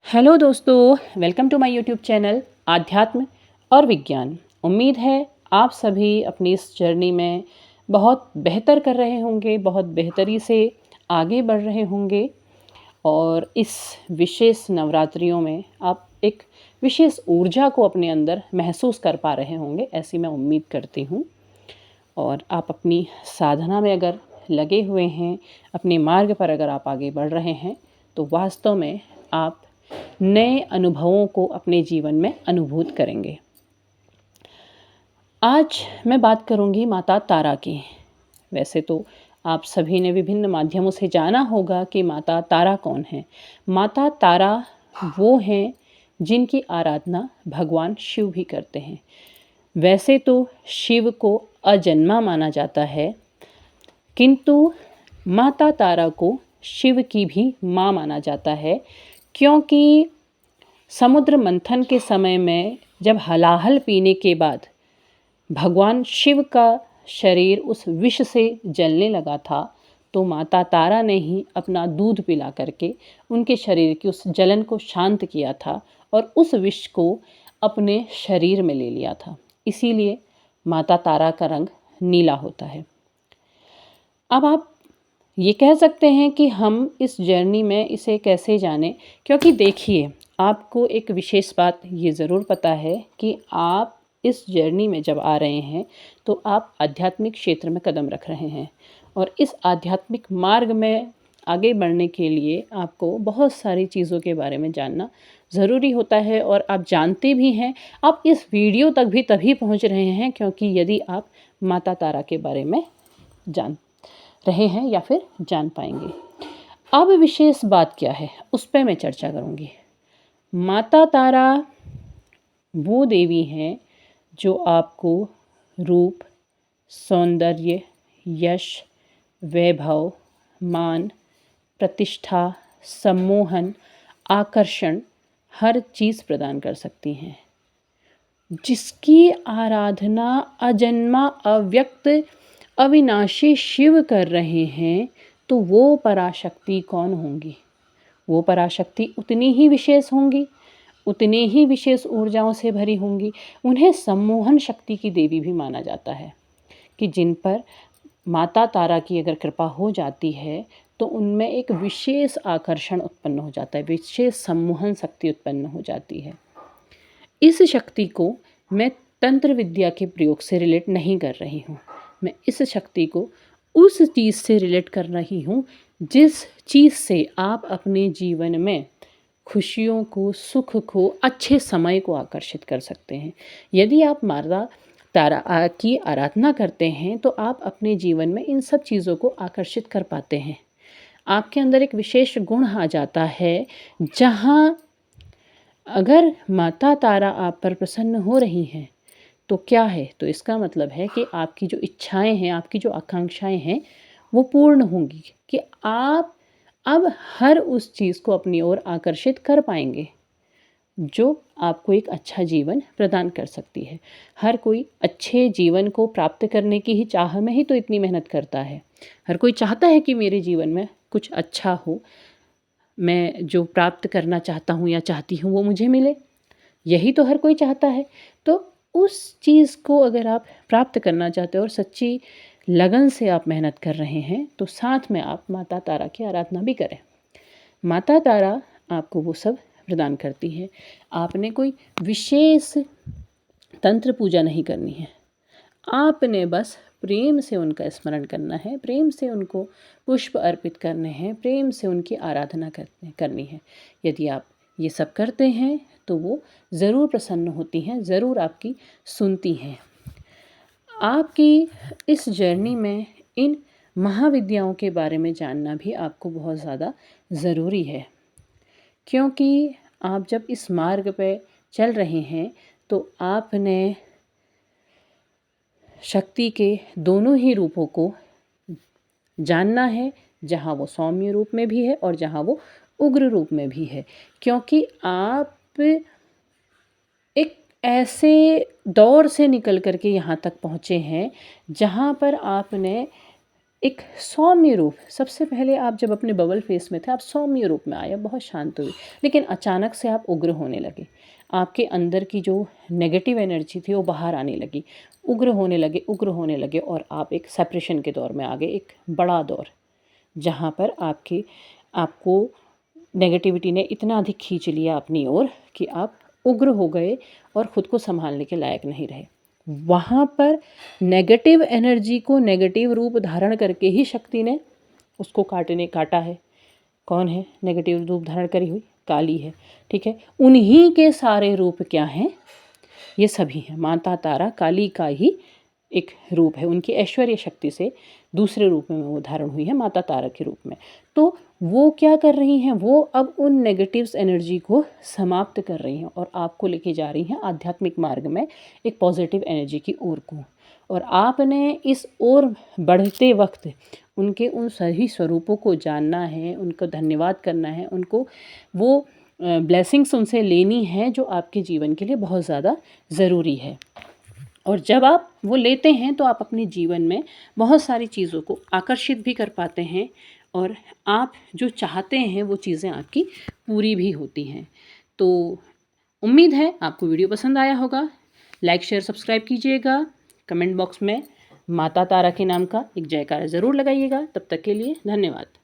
Hello दोस्तों, welcome to my YouTube channel आध्यात्म और विज्ञान। उम्मीद है आप सभी अपनी इस जर्नी में बहुत बेहतर कर रहे होंगे, बहुत बेहतरी से आगे बढ़ रहे होंगे और इस विशेष नवरात्रियों में आप एक विशेष ऊर्जा को अपने अंदर महसूस कर पा रहे होंगे, ऐसी मैं उम्मीद करती हूँ। और आप अपनी साधना में अगर लगे हुए हैं, अपने मार्ग पर अगर आप आगे बढ़ रहे हैं, तो वास्तव में आप नए अनुभवों को अपने जीवन में अनुभूत करेंगे। आज मैं बात करूंगी माता तारा की। वैसे तो आप सभी ने विभिन्न माध्यमों से जाना होगा कि माता तारा कौन है। माता तारा वो हैं जिनकी आराधना भगवान शिव भी करते हैं। वैसे तो शिव को अजन्मा माना जाता है, किंतु माता तारा को शिव की भी माँ माना जाता है, क्योंकि समुद्र मंथन के समय में जब हलाहल पीने के बाद भगवान शिव का शरीर उस विष से जलने लगा था, तो माता तारा ने ही अपना दूध पिला करके उनके शरीर की उस जलन को शांत किया था और उस विष को अपने शरीर में ले लिया था। इसीलिए माता तारा का रंग नीला होता है। अब आप ये कह सकते हैं कि हम इस जर्नी में इसे कैसे जानें, क्योंकि देखिए, आपको एक विशेष बात ये ज़रूर पता है कि आप इस जर्नी में जब आ रहे हैं तो आप आध्यात्मिक क्षेत्र में कदम रख रहे हैं और इस आध्यात्मिक मार्ग में आगे बढ़ने के लिए आपको बहुत सारी चीज़ों के बारे में जानना ज़रूरी होता है और आप जानते भी हैं। आप इस वीडियो तक भी तभी पहुंच रहे हैं क्योंकि यदि आप माता तारा के बारे में जान रहे हैं या फिर जान पाएंगे। अब विशेष बात क्या है, उस पर मैं चर्चा करूंगी। माता तारा वो देवी हैं जो आपको रूप, सौंदर्य, यश, वैभव, मान, प्रतिष्ठा, सम्मोहन, आकर्षण हर चीज़ प्रदान कर सकती हैं। जिसकी आराधना अजन्मा, अव्यक्त, अविनाशी शिव कर रहे हैं, तो वो पराशक्ति कौन होंगी? वो पराशक्ति उतनी ही विशेष होंगी, उतने ही विशेष ऊर्जाओं से भरी होंगी। उन्हें सम्मोहन शक्ति की देवी भी माना जाता है कि जिन पर माता तारा की अगर कृपा हो जाती है तो उनमें एक विशेष आकर्षण उत्पन्न हो जाता है, विशेष सम्मोहन शक्ति उत्पन्न हो जाती है। इस शक्ति को मैं तंत्र विद्या के प्रयोग से रिलेट नहीं कर रही हूँ। मैं इस शक्ति को उस चीज़ से रिलेट कर रही हूँ जिस चीज़ से आप अपने जीवन में खुशियों को, सुख को, अच्छे समय को आकर्षित कर सकते हैं। यदि आप माता तारा की आराधना करते हैं तो आप अपने जीवन में इन सब चीज़ों को आकर्षित कर पाते हैं। आपके अंदर एक विशेष गुण आ जाता है, जहाँ अगर माता तारा आप पर प्रसन्न हो रही हैं तो क्या है, तो इसका मतलब है कि आपकी जो इच्छाएं हैं, आपकी जो आकांक्षाएं हैं, वो पूर्ण होंगी, कि आप अब हर उस चीज़ को अपनी ओर आकर्षित कर पाएंगे जो आपको एक अच्छा जीवन प्रदान कर सकती है। हर कोई अच्छे जीवन को प्राप्त करने की ही चाह में ही तो इतनी मेहनत करता है। हर कोई चाहता है कि मेरे जीवन में कुछ अच्छा हो, मैं जो प्राप्त करना चाहता हूँ या चाहती हूँ वो मुझे मिले, यही तो हर कोई चाहता है। तो उस चीज़ को अगर आप प्राप्त करना चाहते हो और सच्ची लगन से आप मेहनत कर रहे हैं तो साथ में आप माता तारा की आराधना भी करें। माता तारा आपको वो सब प्रदान करती है। आपने कोई विशेष तंत्र पूजा नहीं करनी है, आपने बस प्रेम से उनका स्मरण करना है, प्रेम से उनको पुष्प अर्पित करने हैं, प्रेम से उनकी आराधना करनी है। यदि आप ये सब करते हैं तो वो ज़रूर प्रसन्न होती हैं, ज़रूर आपकी सुनती हैं। आपकी इस जर्नी में इन महाविद्याओं के बारे में जानना भी आपको बहुत ज़्यादा ज़रूरी है, क्योंकि आप जब इस मार्ग पे चल रहे हैं तो आपने शक्ति के दोनों ही रूपों को जानना है, जहाँ वो सौम्य रूप में भी है और जहाँ वो उग्र रूप में भी है। क्योंकि आप एक ऐसे दौर से निकल कर के यहाँ तक पहुँचे हैं जहाँ पर आपने एक सौम्य रूप, सबसे पहले आप जब अपने बबल फेस में थे आप सौम्य रूप में आए, बहुत शांत हुए, लेकिन अचानक से आप उग्र होने लगे। आपके अंदर की जो नेगेटिव एनर्जी थी वो बाहर आने लगी, उग्र होने लगे और आप एक सेपरेशन के दौर में आ गए, एक बड़ा दौर, जहाँ पर आपको नेगेटिविटी ने इतना अधिक खींच लिया अपनी ओर कि आप उग्र हो गए और ख़ुद को संभालने के लायक नहीं रहे। वहाँ पर नेगेटिव एनर्जी को नेगेटिव रूप धारण करके ही शक्ति ने उसको काटा है। कौन है नेगेटिव रूप धारण करी हुई? काली है, ठीक है। उन्हीं के सारे रूप क्या हैं? ये सभी हैं। माता तारा काली का ही एक रूप है, उनकी ऐश्वर्य शक्ति से दूसरे रूप में वो धारण हुई है, माता तारा के रूप में। तो वो क्या कर रही हैं? वो अब उन नेगेटिव्स एनर्जी को समाप्त कर रही हैं और आपको लेके जा रही हैं आध्यात्मिक मार्ग में एक पॉजिटिव एनर्जी की ओर को। और आपने इस ओर बढ़ते वक्त उनके उन सही स्वरूपों को जानना है, उनको धन्यवाद करना है, उनको वो ब्लेसिंग्स उनसे लेनी है जो आपके जीवन के लिए बहुत ज़्यादा ज़रूरी है। और जब आप वो लेते हैं तो आप अपने जीवन में बहुत सारी चीज़ों को आकर्षित भी कर पाते हैं और आप जो चाहते हैं वो चीज़ें आपकी पूरी भी होती हैं। तो उम्मीद है आपको वीडियो पसंद आया होगा। लाइक शेयर सब्सक्राइब कीजिएगा। कमेंट बॉक्स में माता तारा के नाम का एक जयकारा ज़रूर लगाइएगा। तब तक के लिए धन्यवाद।